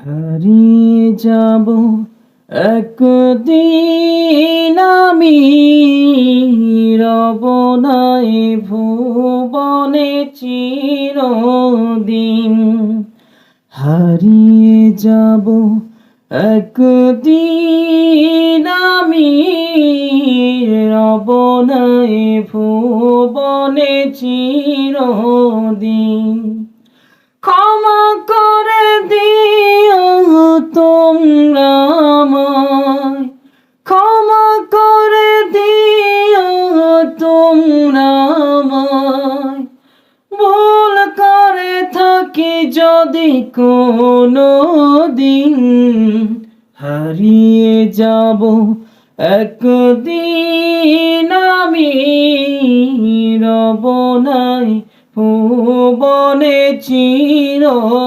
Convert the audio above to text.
হারিয়ে যাব একদিন আমি, রব নাই ভুবনে চিরদিন। হারিয়ে যাব একদিন আমি, রব নাই ভুবনে চিরদিন। ক্ষমা করে দিও তোমরা আমায়, ক্ষমা করে দিও তোমরা আমায়। ভুল করে থাকি যদি কোনো দিন, হারিয়ে যাব একদিন আমি, রব নাই ভুবনে চিরদিন।